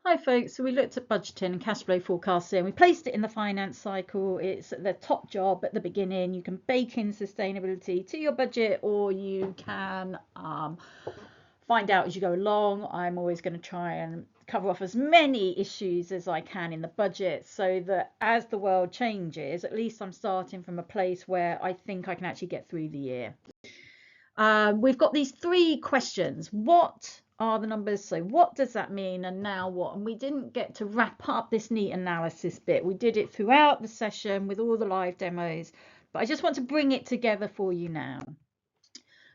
Hi folks, so we looked at budgeting and cash flow forecasting. We placed it in the finance cycle. It's the top job at the beginning. You can bake in sustainability to your budget, or you can find out as you go along. I'm always going to try and cover off as many issues as I can in the budget, so that as the world changes, at least I'm starting from a place where I think I can actually get through the year. We've got these 3 questions. What are the numbers? So what does that mean? And now what? And we didn't get to wrap up this neat analysis bit. We did it throughout the session with all the live demos, but I just want to bring it together for you now.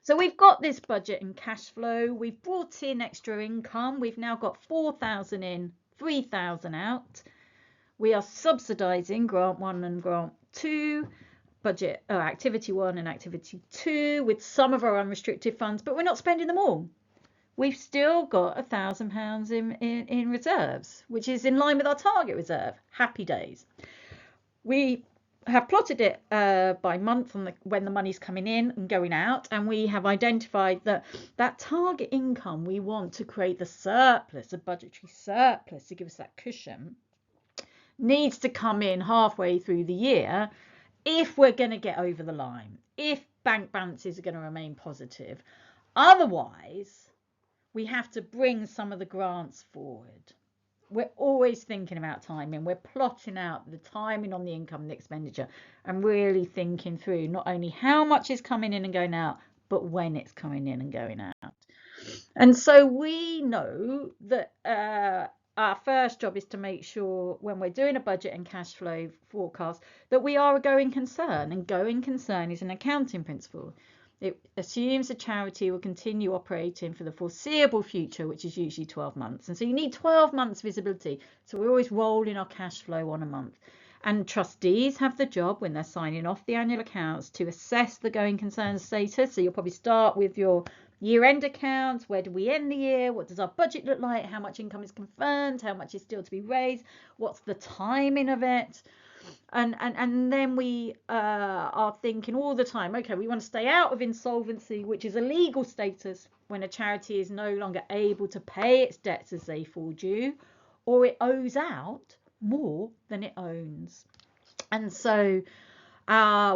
So we've got this budget and cash flow. We've brought in extra income. We've now got 4,000 in, 3,000 out. We are subsidizing grant 1 and grant 2. Budget activity 1 and activity 2 with some of our unrestricted funds, but we're not spending them all. We've still got £1,000 in reserves, which is in line with our target reserve. Happy days. We have plotted it by month on when the money's coming in and going out, and we have identified that target income we want to create the surplus, a budgetary surplus to give us that cushion, needs to come in halfway through the year if we're going to get over the line, if bank balances are going to remain positive. Otherwise, we have to bring some of the grants forward. We're always thinking about timing. We're plotting out the timing on the income and the expenditure and really thinking through not only how much is coming in and going out, but when it's coming in and going out. And so we know that our first job is to make sure when we're doing a budget and cash flow forecast that we are a going concern, and going concern is an accounting principle. It assumes a charity will continue operating for the foreseeable future, which is usually 12 months. And so you need 12 months visibility. So we're always rolling our cash flow on a month. And trustees have the job when they're signing off the annual accounts to assess the going concern status. So you'll probably start with your year-end accounts. Where do we end the year? What does our budget look like? How much income is confirmed? How much is still to be raised? What's the timing of it? And then we are thinking all the time, okay, we want to stay out of insolvency, which is a legal status when a charity is no longer able to pay its debts as they fall due, or it owes out more than it owns. And so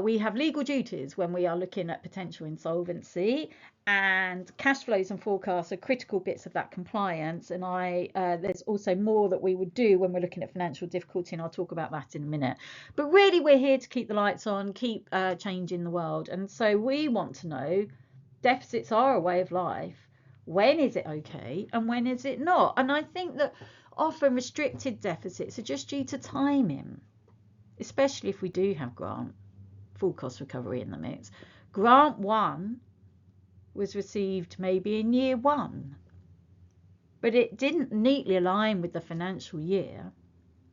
we have legal duties when we are looking at potential insolvency, and cash flows and forecasts are critical bits of that compliance. And there's also more that we would do when we're looking at financial difficulty, and I'll talk about that in a minute. But really, we're here to keep the lights on, keep changing the world. And so we want to know, deficits are a way of life. When is it okay and when is it not? And I think that often restricted deficits are just due to timing, especially if we do have grant full cost recovery in the mix. Grant 1 was received maybe in year 1, but it didn't neatly align with the financial year.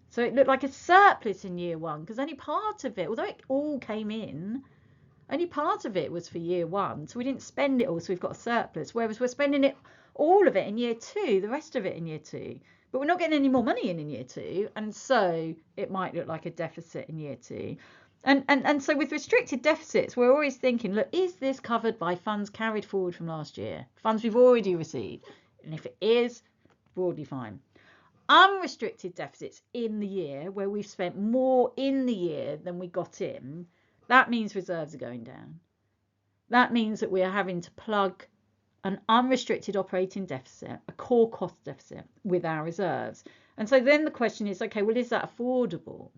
So it looked like a surplus in year 1 because only part of it, although it all came in, only part of it was for year 1. So we didn't spend it all, so we've got a surplus. Whereas we're spending all of it in year 2, the rest of it in year 2. But we're not getting any more money in year 2, and so it might look like a deficit in year 2. And so with restricted deficits, we're always thinking, look, is this covered by funds carried forward from last year? Funds we've already received? And if it is, broadly fine. Unrestricted deficits in the year, where we've spent more in the year than we got in, that means reserves are going down. That means that we are having to plug an unrestricted operating deficit, a core cost deficit, with our reserves. And so then the question is, okay, well, is that affordable?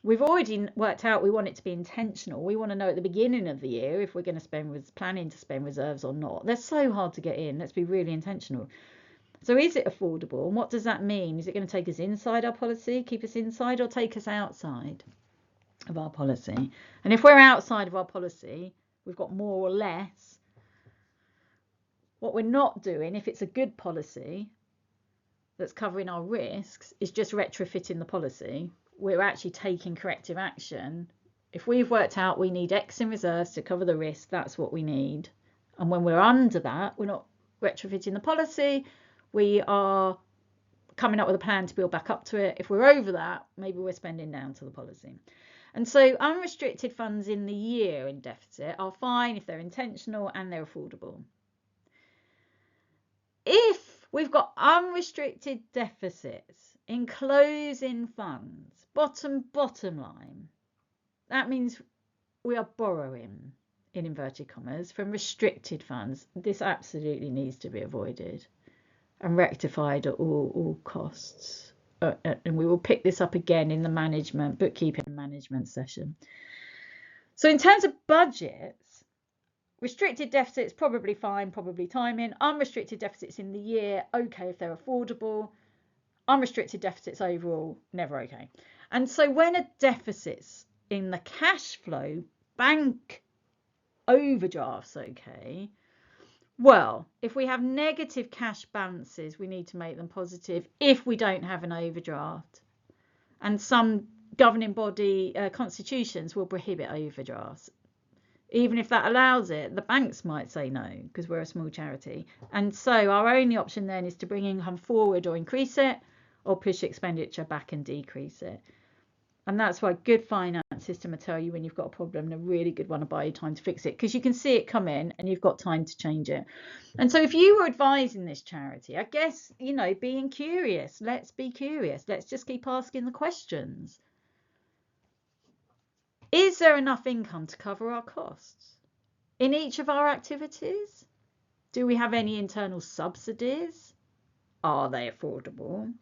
We've already worked out we want it to be intentional. We want to know at the beginning of the year if we're going to planning to spend reserves or not. They're so hard to get in. Let's be really intentional. So is it affordable? And what does that mean? Is it going to take us inside our policy, keep us inside, or take us outside of our policy? And if we're outside of our policy, we've got more or less. What we're not doing, if it's a good policy that's covering our risks, is just retrofitting the policy. We're actually taking corrective action. If we've worked out we need X in reserves to cover the risk, that's what we need. And when we're under that, we're not retrofitting the policy. We are coming up with a plan to build back up to it. If we're over that, maybe we're spending down to the policy. And so unrestricted funds in the year in deficit are fine if they're intentional and they're affordable. If We've got unrestricted deficits in closing funds. Bottom line. That means we are borrowing, in inverted commas, from restricted funds. This absolutely needs to be avoided and rectified at all costs. And we will pick this up again in the bookkeeping management session. So in terms of budgets, restricted deficits, probably fine, probably timing. Unrestricted deficits in the year, okay if they're affordable. Unrestricted deficits overall, never okay. And so when a deficit's in the cash flow, bank overdraft's okay. Well, if we have negative cash balances, we need to make them positive if we don't have an overdraft. And some governing body constitutions will prohibit overdrafts. Even if that allows it, the banks might say no because we're a small charity. And so our only option then is to bring income forward or increase it, or push expenditure back and decrease it. And that's why good finance system will tell you when you've got a problem, and a really good one will buy you time to fix it, because you can see it come in and you've got time to change it. And so if you were advising this charity, I guess, being curious, let's be curious. Let's just keep asking the questions. Is there enough income to cover our costs in each of our activities? Do we have any internal subsidies? Are they affordable?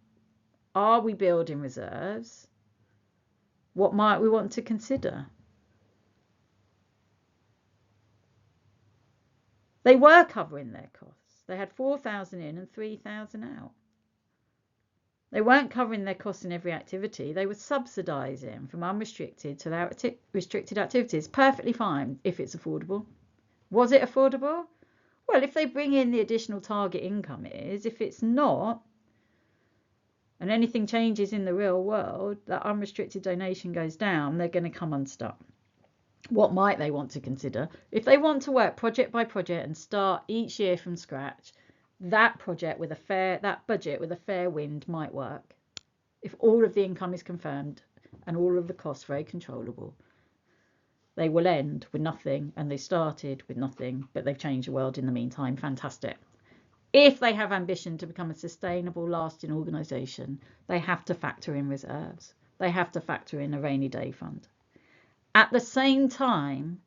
Are we building reserves? What might we want to consider? They were covering their costs. They had 4,000 in and 3,000 out. They weren't covering their costs in every activity. They were subsidising from unrestricted to restricted activities. Perfectly fine if it's affordable. Was it affordable? Well, if they bring in the additional target income, it is. If it's not, and anything changes in the real world, that unrestricted donation goes down, they're going to come unstuck. What might they want to consider? If they want to work project by project and start each year from scratch, that budget with a fair wind might work. If all of the income is confirmed and all of the costs very controllable, they will end with nothing, and they started with nothing, but they've changed the world in the meantime. Fantastic. If they have ambition to become a sustainable, lasting organisation, they have to factor in reserves. They have to factor in a rainy day fund. At the same time,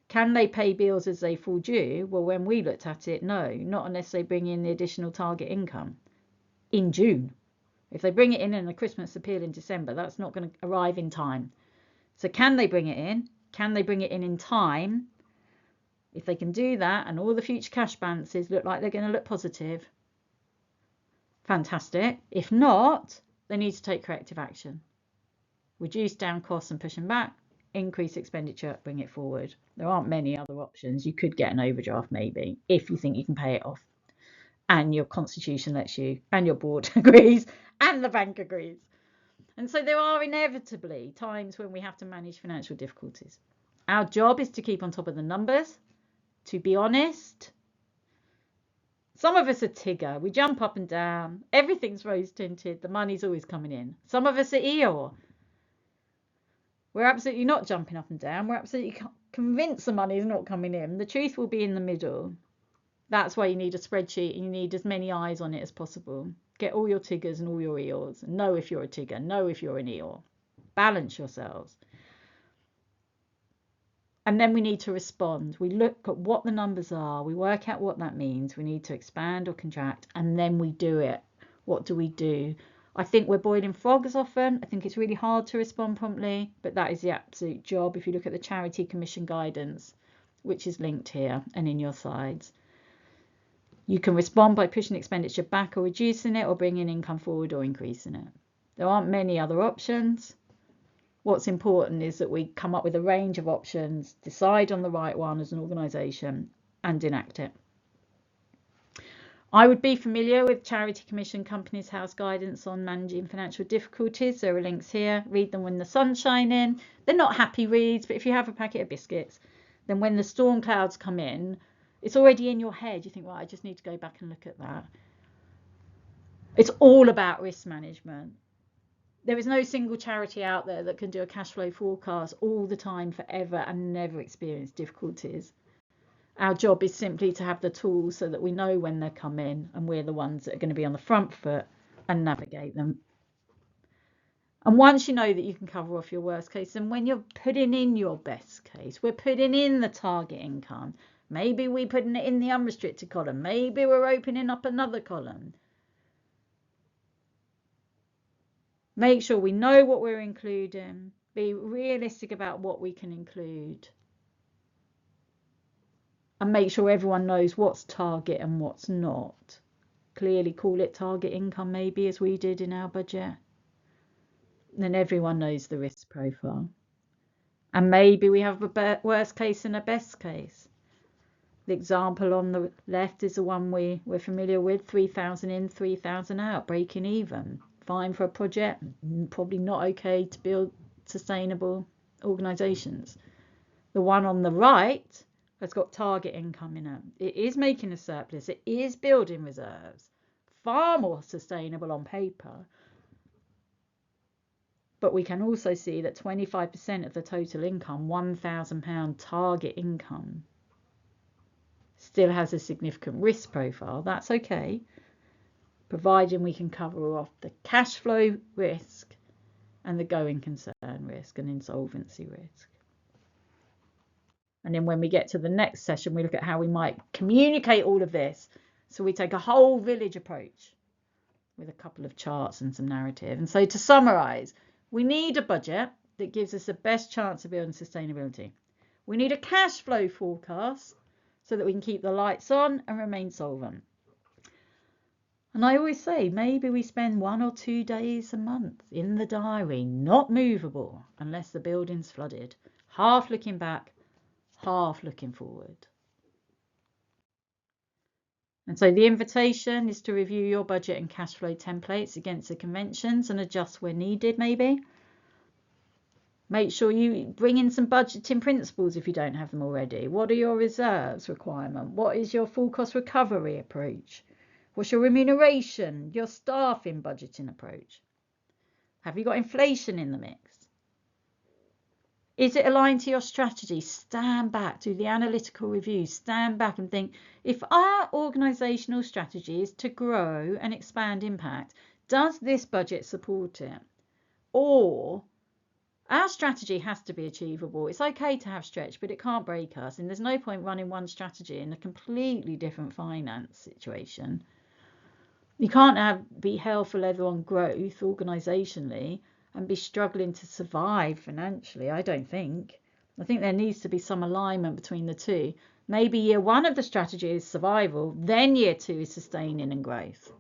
can they pay bills as they fall due? Well, when we looked at it, no, not unless they bring in the additional target income in June. If they bring it in a Christmas appeal in December, that's not going to arrive in time. So can they bring it in? Can they bring it in time? If they can do that and all the future cash balances look like they're going to look positive, fantastic. If not, they need to take corrective action. Reduce down costs and push them back, increase expenditure, bring it forward. There aren't many other options. You could get an overdraft maybe, if you think you can pay it off and your constitution lets you, and your board agrees, and the bank agrees. And so there are inevitably times when we have to manage financial difficulties. Our job is to keep on top of the numbers. To be honest, some of us are Tigger. We jump up and down. Everything's rose tinted. The money's always coming in. Some of us are Eeyore. We're absolutely not jumping up and down. We're absolutely convinced the money is not coming in. The truth will be in the middle. That's why you need a spreadsheet and you need as many eyes on it as possible. Get all your Tiggers and all your Eeyores. Know if you're a Tigger. Know if you're an Eeyore. Balance yourselves. And then we need to respond. We look at what the numbers are. We work out what that means. We need to expand or contract, and then we do it. What do we do? I think we're boiling frogs often. I think it's really hard to respond promptly, but that is the absolute job. If you look at the Charity Commission guidance, which is linked here and in your slides, you can respond by pushing expenditure back or reducing it, or bringing income forward or increasing it. There aren't many other options. What's important is that we come up with a range of options, decide on the right one as an organisation, and enact it. I would be familiar with Charity Commission Companies House guidance on managing financial difficulties. There are links here. Read them when the sun's shining. They're not happy reads, but if you have a packet of biscuits, then when the storm clouds come in, it's already in your head. You think, well, I just need to go back and look at that. It's all about risk management. There is no single charity out there that can do a cash flow forecast all the time forever and never experience difficulties. Our job is simply to have the tools so that we know when they're coming, and we're the ones that are going to be on the front foot and navigate them. And once you know that you can cover off your worst case, and when you're putting in your best case, we're putting in the target income. Maybe we're putting it in the unrestricted column. Maybe we're opening up another column. Make sure we know what we're including. Be realistic about what we can include. And make sure everyone knows what's target and what's not. Clearly call it target income, maybe, as we did in our budget. Then everyone knows the risk profile. And maybe we have a worst case and a best case. The example on the left is the one we're familiar with, 3,000 in, 3,000 out, breaking even. Fine for a project, probably not okay to build sustainable organisations. The one on the right has got target income in it. It is making a surplus. It is building reserves. Far more sustainable on paper. But we can also see that 25% of the total income, £1,000 target income, still has a significant risk profile. That's okay, providing we can cover off the cash flow risk and the going concern risk and insolvency risk. And then when we get to the next session, we look at how we might communicate all of this. So we take a whole village approach with a couple of charts and some narrative. And so to summarize, we need a budget that gives us the best chance of building sustainability. We need a cash flow forecast so that we can keep the lights on and remain solvent. And I always say, maybe we spend 1 or 2 days a month in the diary, not movable, unless the building's flooded, half looking back, half looking forward. And so the invitation is to review your budget and cash flow templates against the conventions and adjust where needed, maybe. Make sure you bring in some budgeting principles if you don't have them already. What are your reserves requirement? What is your full cost recovery approach? What's your remuneration, your staffing budgeting approach? Have you got inflation in the mix? Is it aligned to your strategy? Stand back, do the analytical review, stand back and think, if our organisational strategy is to grow and expand impact, does this budget support it? Or our strategy has to be achievable. It's okay to have stretch, but it can't break us. And there's no point running one strategy in a completely different finance situation. You can't be hell for leather on growth organisationally and be struggling to survive financially, I don't think. I think there needs to be some alignment between the two. Maybe year 1 of the strategy is survival, then year 2 is sustaining and growth.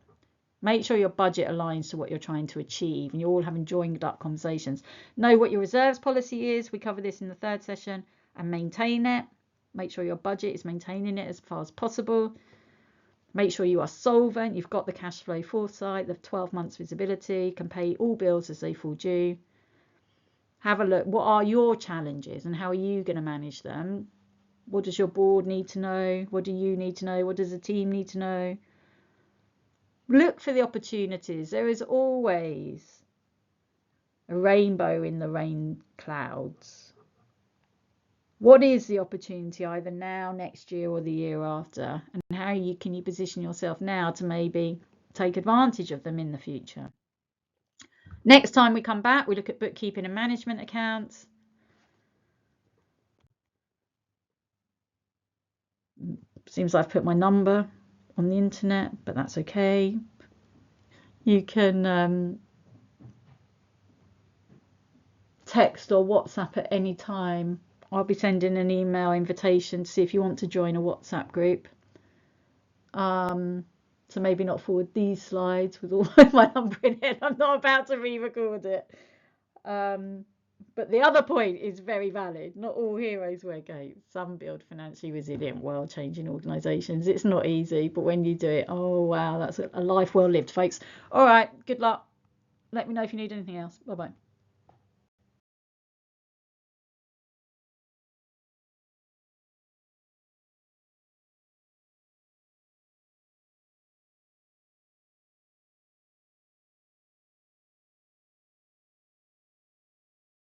Make sure your budget aligns to what you're trying to achieve and you're all having joined up conversations. Know what your reserves policy is. We cover this in the 3rd session. And maintain it. Make sure your budget is maintaining it as far as possible. Make sure you are solvent. You've got the cash flow foresight, the 12 months visibility, can pay all bills as they fall due. Have a look. What are your challenges and how are you going to manage them? What does your board need to know? What do you need to know? What does the team need to know? Look for the opportunities. There is always a rainbow in the rain clouds. What is the opportunity either now, next year or the year after? And how can you position yourself now to maybe take advantage of them in the future? Next time we come back, we look at bookkeeping and management accounts. Seems I've put my number on the internet, but that's okay. You can text or WhatsApp at any time. I'll be sending an email invitation to see if you want to join a WhatsApp group. So maybe not forward these slides with all my number in it. I'm not about to re-record it. But the other point is very valid. Not all heroes wear capes. Some build financially resilient, world-changing organisations. It's not easy, but when you do it, oh wow, that's a life well lived, folks. All right, good luck. Let me know if you need anything else. Bye-bye.